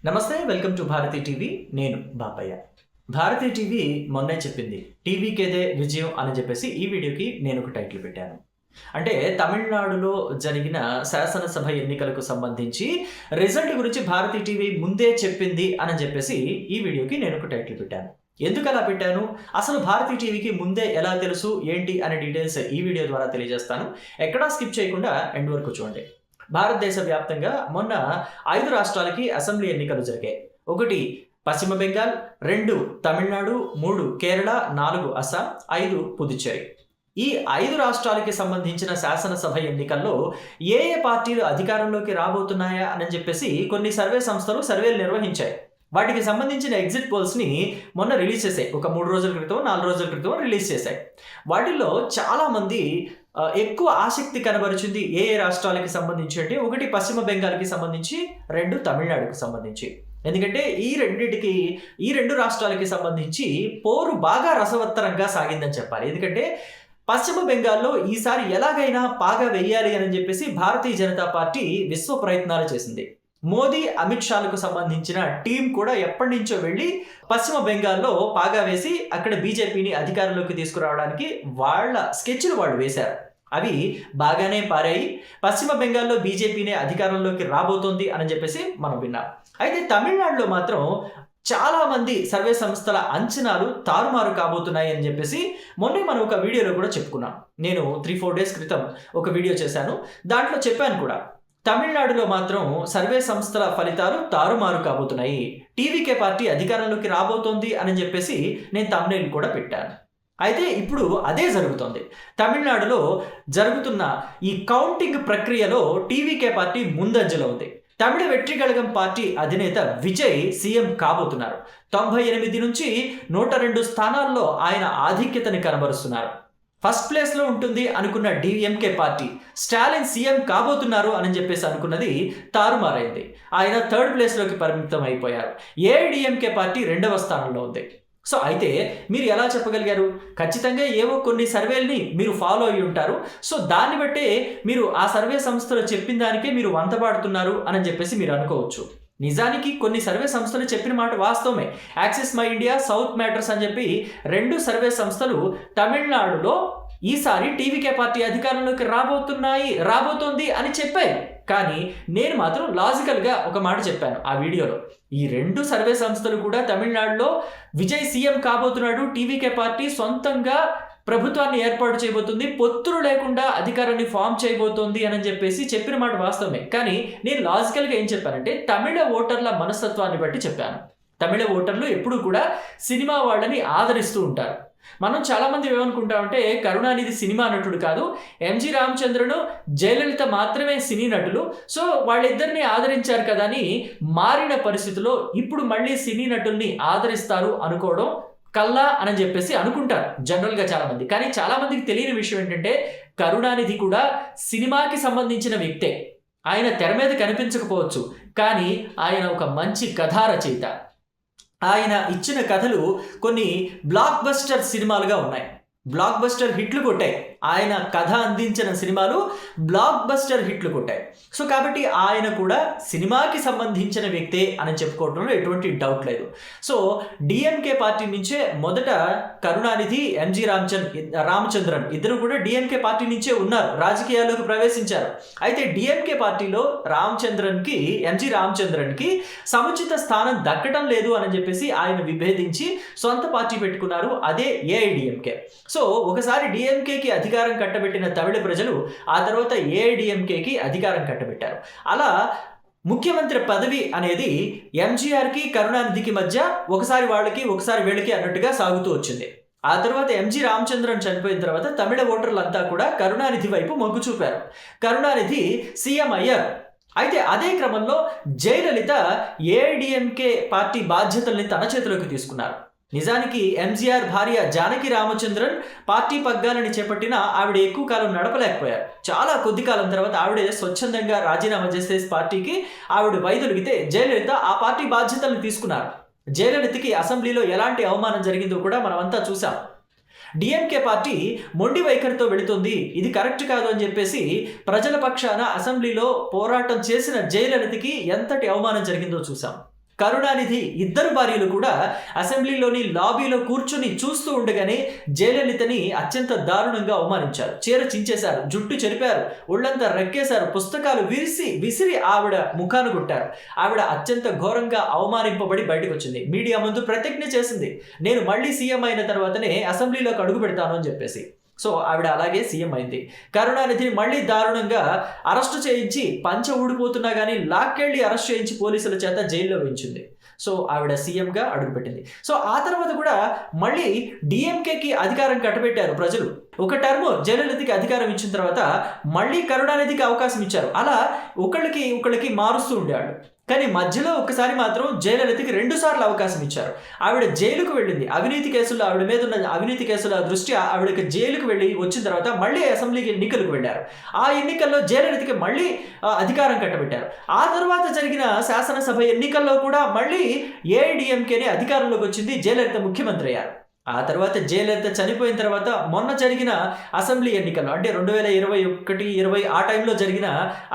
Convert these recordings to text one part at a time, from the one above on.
నమస్తే, welcome to Bharati TV. నేను Bapayya. Bharati TV మొన్నే చెప్పింది టీవీకేదే విజయం అని చెప్పేసి ఈ వీడియోకి నేను ఒక టైటిల్ పెట్టాను. అంటే తమిళనాడులో జరిగిన శాసనసభ ఎన్నికలకు సంబంధించి రిజల్ట్ గురించి భారతీ టీవీ ముందే చెప్పింది అని చెప్పేసి ఈ వీడియోకి నేను ఒక టైటిల్ పెట్టాను. ఎందుకు అలా పెట్టాను, అసలు భారతీ టీవీకి ముందే ఎలా తెలుసు ఏంటి అనే డీటెయిల్స్ ఈ వీడియో ద్వారా తెలియజేస్తాను. ఎక్కడా స్కిప్ చేయకుండా ఎండ్ వరకు చూడండి. భారతదేశ వ్యాప్తంగా మొన్న 5 రాష్ట్రాలకి అసెంబ్లీ ఎన్నికలు జరిగాయి. 1 పశ్చిమ బెంగాల్, 2 తమిళనాడు, 3 కేరళ, 4 అస్సాం, 5 పుదుచ్చేరి. ఈ 5 రాష్ట్రాలకి సంబంధించిన శాసనసభ ఎన్నికల్లో ఏ పార్టీలు అధికారంలోకి రాబోతున్నాయా అని చెప్పేసి కొన్ని సర్వే సంస్థలు సర్వేలు నిర్వహించాయి. వాటికి సంబంధించిన ఎగ్జిట్ పోల్స్ని మొన్న రిలీజ్ చేశాయి. ఒక 3 రోజుల క్రితం 4 రోజుల క్రితం రిలీజ్ చేశాయి. వాటిల్లో చాలామంది ఎక్కువ ఆసక్తి కనబరిచింది ఏ రాష్ట్రాలకి సంబంధించి అంటే 1 పశ్చిమ బెంగాల్కి సంబంధించి, 2 తమిళనాడుకి సంబంధించి. ఎందుకంటే ఈ రెండు రాష్ట్రాలకి సంబంధించి పోరు బాగా రసవత్తరంగా సాగిందని చెప్పాలి. ఎందుకంటే పశ్చిమ బెంగాల్లో ఈసారి ఎలాగైనా పాగా వెయ్యాలి అని చెప్పేసి భారతీయ జనతా పార్టీ విశ్వ ప్రయత్నాలు చేసింది. మోదీ, అమిత్ షాలకు సంబంధించిన టీం కూడా ఎప్పటి నుంచో వెళ్ళి పశ్చిమ బెంగాల్లో పాగా వేసి అక్కడ బీజేపీని అధికారంలోకి తీసుకురావడానికి వాళ్ళ స్కెచ్లు వాళ్ళు వేశారు. అవి బాగానే పారాయి. పశ్చిమ బెంగాల్లో బీజేపీనే అధికారంలోకి రాబోతోంది అని చెప్పేసి మనం విన్నాం. అయితే తమిళనాడులో మాత్రం చాలా మంది సర్వే సంస్థల అంచనాలు తారుమారు కాబోతున్నాయి అని చెప్పేసి మొన్నే మనం ఒక వీడియోలో కూడా చెప్పుకున్నాం. నేను 3-4 డేస్ క్రితం ఒక వీడియో చేశాను. దాంట్లో చెప్పాను కూడా, తమిళనాడులో మాత్రం సర్వే సంస్థల ఫలితాలు తారుమారు కాబోతున్నాయి, టీవీకే పార్టీ అధికారంలోకి రాబోతోంది అని చెప్పేసి నేను థంబ్నెయిల్ కూడా పెట్టాను. అయితే ఇప్పుడు అదే జరుగుతోంది. తమిళనాడులో జరుగుతున్న ఈ కౌంటింగ్ ప్రక్రియలో టీవీకే పార్టీ ముందంజలో ఉంది. తమిళ వెట్రి కళగం పార్టీ అధినేత విజయ్ సీఎం కాబోతున్నారు. 98 నుంచి 102 స్థానాల్లో ఆయన ఆధిక్యతని కనబరుస్తున్నారు. ఫస్ట్ ప్లేస్లో ఉంటుంది అనుకున్న డిఎంకే పార్టీ స్టాలిన్ సీఎం కాబోతున్నారు అని చెప్పేసి అనుకున్నది తారుమారైంది. ఆయన 3rd ప్లేస్లోకి పరిమితం అయిపోయారు. ఏఐడిఎంకే పార్టీ 2వ స్థానంలో ఉంది. సో అయితే మీరు ఎలా చెప్పగలిగారు? ఖచ్చితంగా ఏవో కొన్ని సర్వేల్ని మీరు ఫాలో అయ్యి ఉంటారు. సో దాన్ని బట్టే మీరు ఆ సర్వే సంస్థలు చెప్పిన దానికే మీరు వంతపాడుతున్నారు అని చెప్పేసి మీరు అనుకోవచ్చు. నిజానికి కొన్ని సర్వే సంస్థలు చెప్పిన మాట వాస్తవమే. Axis my India, south matters అని చెప్పి 2 సర్వే సంస్థలు తమిళనాడులో ఈసారి టీవీకే పార్టీ అధికారంలోకి రాబోతోంది అని చెప్పాయి. కానీ నేను మాత్రం లాజికల్గా ఒక మాట చెప్పాను ఆ వీడియోలో. ఈ 2 సర్వే సంస్థలు కూడా తమిళనాడులో విజయ్ సీఎం కాబోతున్నాడు, టీవీకే పార్టీ సొంతంగా ప్రభుత్వాన్ని ఏర్పాటు చేయబోతుంది, పొత్తులు లేకుండా అధికారాన్ని ఫామ్ చేయబోతోంది అని చెప్పేసి చెప్పిన మాట వాస్తవమే. కానీ నేను లాజికల్గా ఏం చెప్పానంటే తమిళ ఓటర్ల మనస్తత్వాన్ని బట్టి చెప్పాను. తమిళ ఓటర్లు ఎప్పుడూ కూడా సినిమా వాళ్ళని ఆదరిస్తూ ఉంటారు. మనం చాలామంది ఏమనుకుంటామంటే కరుణానిధి సినిమా నటుడు కాదు, ఎంజి రామచంద్రను, జయలలిత మాత్రమే సినీ నటులు, సో వాళ్ళిద్దరిని ఆదరించారు కదా అని మారిన పరిస్థితిలో ఇప్పుడు మళ్ళీ సినీ నటుల్ని ఆదరిస్తారు అనుకోవడం కల్లా అని చెప్పేసి అనుకుంటారు జనరల్గా చాలామంది. కానీ చాలామందికి తెలియని విషయం ఏంటంటే కరుణానిధి కూడా సినిమాకి సంబంధించిన వ్యక్తే. ఆయన తెర మీద కనిపించకపోవచ్చు, కానీ ఆయన ఒక మంచి కథా రచయిత. ఆయన ఇచ్చిన కథలు కొన్ని బ్లాక్ బస్టర్ సినిమాలుగా ఉన్నాయి, బ్లాక్ బస్టర్ హిట్లు కొట్టాయి. ఆయన కథ అందించిన సినిమాలు బ్లాక్ బస్టర్ హిట్లు కొట్టాయి. సో కాబట్టి ఆయన కూడా సినిమాకి సంబంధించిన వ్యక్తే అని చెప్పుకోవడంలో ఎటువంటి డౌట్ లేదు. సో డిఎంకే పార్టీ నుంచే మొదట కరుణానిధి, ఎంజి రామచంద్రన్ ఇద్దరు కూడా డిఎంకే పార్టీ నుంచే ఉన్నారు, రాజకీయాల్లోకి ప్రవేశించారు. అయితే డిఎంకే పార్టీలో ఎంజి రామచంద్రన్కి సముచిత స్థానం దక్కడం లేదు అని చెప్పేసి ఆయన విభేదించి సొంత పార్టీ పెట్టుకున్నారు, అదే ఏఐడిఎంకే. సో ఒకసారి డిఎంకేకి అధికారం కట్టబెట్టిన తమిళ ప్రజలు ఆ తర్వాత ఏఐడిఎంకేకి అధికారం కట్టబెట్టారు. అలా ముఖ్యమంత్రి పదవి అనేది ఎంజీఆర్కి కరుణానిధికి మధ్య ఒకసారి వాళ్ళకి ఒకసారి వీళ్ళకి అన్నట్టుగా సాగుతూ వచ్చింది. ఆ తర్వాత ఎంజి రామచంద్రన్ చనిపోయిన తర్వాత తమిళ ఓటర్లంతా కూడా కరుణానిధి వైపు మొగ్గు చూపారు. కరుణానిధి సీఎం అయ్యారు. అయితే అదే క్రమంలో జయలలిత ఏఐడిఎంకే పార్టీ బాధ్యతల్ని తన చేతిలోకి తీసుకున్నారు. నిజానికి ఎంజీఆర్ భార్య జానకి రామచంద్రన్ పార్టీ పగ్గాలని చేపట్టిన ఆవిడ ఎక్కువ కాలం నడపలేకపోయారు. చాలా కొద్ది కాలం తర్వాత ఆవిడ స్వచ్ఛందంగా రాజీనామా చేసే పార్టీకి ఆవిడ వైదొలిగితే జయలలిత ఆ పార్టీ బాధ్యతలను తీసుకున్నారు. జయలలితకి అసెంబ్లీలో ఎలాంటి అవమానం జరిగిందో కూడా మనమంతా చూసాం. డిఎంకే పార్టీ మొండి వైఖరితో వెళుతుంది, ఇది కరెక్ట్ కాదు అని చెప్పేసి ప్రజల పక్షాన అసెంబ్లీలో పోరాటం చేసిన జయలలితకి ఎంతటి అవమానం జరిగిందో చూసాం. కరుణానిధి ఇద్దరు భార్యలు కూడా అసెంబ్లీలోని లాబీలో కూర్చుని చూస్తూ ఉండగానే జయలలితని అత్యంత దారుణంగా అవమానించారు. చీర చించేశారు, జుట్టు చెరిపారు, ఒళ్ళంతా రెక్కేశారు, పుస్తకాలు విసిరి ఆవిడ ముఖాను కొట్టారు. ఆవిడ అత్యంత ఘోరంగా అవమానింపబడి బయటకు వచ్చింది. మీడియా ముందు ప్రతిజ్ఞ చేసింది, నేను మళ్ళీ సీఎం అయిన తర్వాతనే అసెంబ్లీలోకి అడుగు పెడతాను అని చెప్పేసి. సో ఆవిడ అలాగే సీఎం అయింది. కరుణానిధిని మళ్ళీ దారుణంగా అరెస్టు చేయించి పంచ ఊడిపోతున్నా కానీ లాక్కెళ్ళి అరెస్ట్ చేయించి పోలీసుల చేత జైల్లో వేయించింది. సో ఆవిడ సీఎంగా అడుగుపెట్టింది. సో ఆ తర్వాత కూడా మళ్ళీ డిఎంకేకి అధికారం కట్టబెట్టారు ప్రజలు. ఒక టర్మ్ జయలలితకి అధికారం ఇచ్చిన తర్వాత మళ్ళీ కరుణానిధికి అవకాశం ఇచ్చారు. అలా ఒకళ్ళకి మారుస్తూ ఉండేవాళ్ళు. కానీ మధ్యలో ఒకసారి మాత్రం జయలలితకి 2 సార్లు అవకాశం ఇచ్చారు. ఆవిడ జైలుకు వెళ్ళింది. అవినీతి కేసులు, ఆవిడ మీద ఉన్న అవినీతి కేసుల దృష్ట్యా ఆవిడకి జైలుకు వెళ్ళి వచ్చిన తర్వాత మళ్ళీ అసెంబ్లీకి ఎన్నికలకు వెళ్ళారు. ఆ ఎన్నికల్లో జయలలితకి మళ్ళీ అధికారం కట్టబెట్టారు. ఆ తర్వాత జరిగిన శాసనసభ ఎన్నికల్లో కూడా మళ్ళీ ఏఐడిఎంకేనే అధికారంలోకి వచ్చింది. జయలలిత ముఖ్యమంత్రి అయ్యారు. ఆ తర్వాత జయలలిత చనిపోయిన తర్వాత మొన్న జరిగిన అసెంబ్లీ ఎన్నికల్లో, అంటే 2021-20 ఆ టైంలో జరిగిన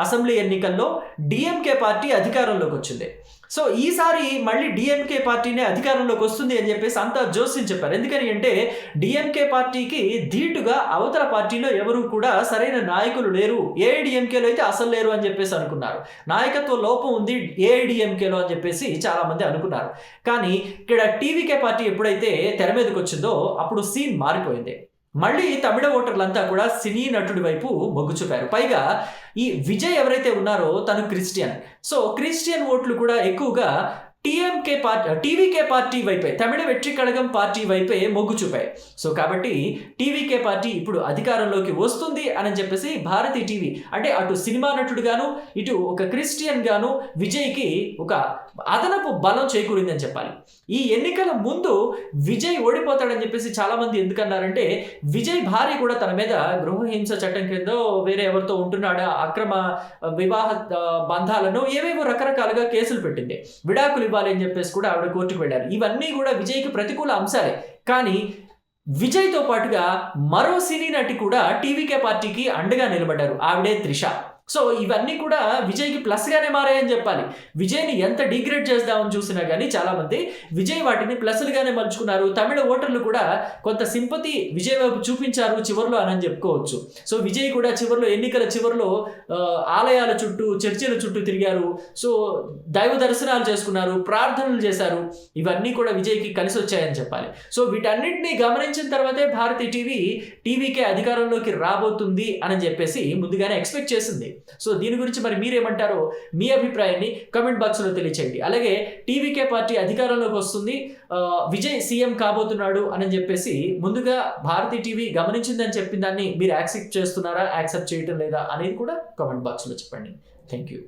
అసెంబ్లీ ఎన్నికల్లో డిఎంకే పార్టీ అధికారంలోకి వచ్చింది. సో ఈసారి మళ్ళీ డిఎంకే పార్టీనే అధికారంలోకి వస్తుంది అని చెప్పేసి అంతా జోస్యం చెప్పారు. ఎందుకని అంటే డిఎంకే పార్టీకి ధీటుగా అవతల పార్టీలో ఎవరు కూడా సరైన నాయకులు లేరు, ఏఐడిఎంకేలో అయితే అసలు లేరు అని చెప్పేసి అనుకున్నారు. నాయకత్వ లోపం ఉంది ఏఐడిఎంకేలో అని చెప్పేసి చాలా మంది అనుకున్నారు. కానీ ఇక్కడ టీవీకే పార్టీ ఎప్పుడైతే తెర మీదకి వచ్చిందో అప్పుడు సీన్ మారిపోయింది. మళ్ళీ తమిళ ఓటర్లంతా కూడా సినీ నటుడి వైపు మొగ్గు చూపారు. పైగా ఈ విజయ్ ఎవరైతే ఉన్నారో తను క్రిస్టియన్. సో క్రిస్టియన్ ఓట్లు కూడా ఎక్కువగా టీవీకే పార్టీ వైపే, తమిళ వెట్రి కళగం పార్టీ వైపే మొగ్గు చూపాయి. సో కాబట్టి టీవీకే పార్టీ ఇప్పుడు అధికారంలోకి వస్తుంది అని చెప్పేసి భారతీ టీవీ, అంటే అటు సినిమా నటుడుగాను ఇటు ఒక క్రిస్టియన్ గాను విజయ్కి ఒక అదనపు బలం చేకూరిందని చెప్పాలి. ఈ ఎన్నికల ముందు విజయ్ ఓడిపోతాడని చెప్పేసి చాలా మంది ఎందుకన్నారంటే విజయ్ భార్య కూడా తన మీద గృహహింస చట్టం కింద వేరే ఎవరితో ఉంటున్నాడా, అక్రమ వివాహ బంధాలను ఏవేవో రకరకాలుగా కేసులు పెట్టింది. విడాకులు ఇవ్వాలి అని చెప్పేసి కూడా ఆవిడ కోర్టుకు వెళ్ళారు. ఇవన్నీ కూడా విజయ్కి ప్రతికూల అంశాలే. కానీ విజయ్తో పాటుగా మరో సినీ నటి కూడా టీవీకే పార్టీకి అండగా నిలబడ్డారు. ఆవిడే త్రిష. సో ఇవన్నీ కూడా విజయ్కి ప్లస్గానే మారాయని చెప్పాలి. విజయ్ని ఎంత డిగ్రేడ్ చేద్దామని చూసినా కానీ చాలామంది విజయ్ వాటిని ప్లస్లుగానే మలుచుకున్నారు. తమిళ ఓటర్లు కూడా కొంత సింపతి విజయ్ వైపు చూపించారు చివరిలో అని చెప్పుకోవచ్చు. సో విజయ్ కూడా ఎన్నికల చివరిలో ఆలయాల చుట్టూ, చర్చిల చుట్టూ తిరిగారు. సో దైవ దర్శనాలు చేసుకున్నారు, ప్రార్థనలు చేశారు. ఇవన్నీ కూడా విజయ్కి కలిసి వచ్చాయని చెప్పాలి. సో వీటన్నిటిని గమనించిన తర్వాతే భారతీ టీవీకే అధికారంలోకి రాబోతుంది అని చెప్పేసి ముందుగానే ఎక్స్పెక్ట్ చేసింది. సో దీని గురించి మరి మీరేమంటారో మీ అభిప్రాయాన్ని కామెంట్ బాక్స్లో తెలియచేయండి. అలాగే టీవీకే పార్టీ అధికారంలోకి వస్తుంది, విజయ్ సీఎం కాబోతున్నాడు అని చెప్పేసి ముందుగా భారతీ టీవీ గమనించిందని చెప్పిన దాన్ని మీరు యాక్సెప్ట్ చేస్తున్నారా, యాక్సెప్ట్ చేయటం లేదా అనేది కూడా కామెంట్ బాక్స్లో చెప్పండి. Thank you.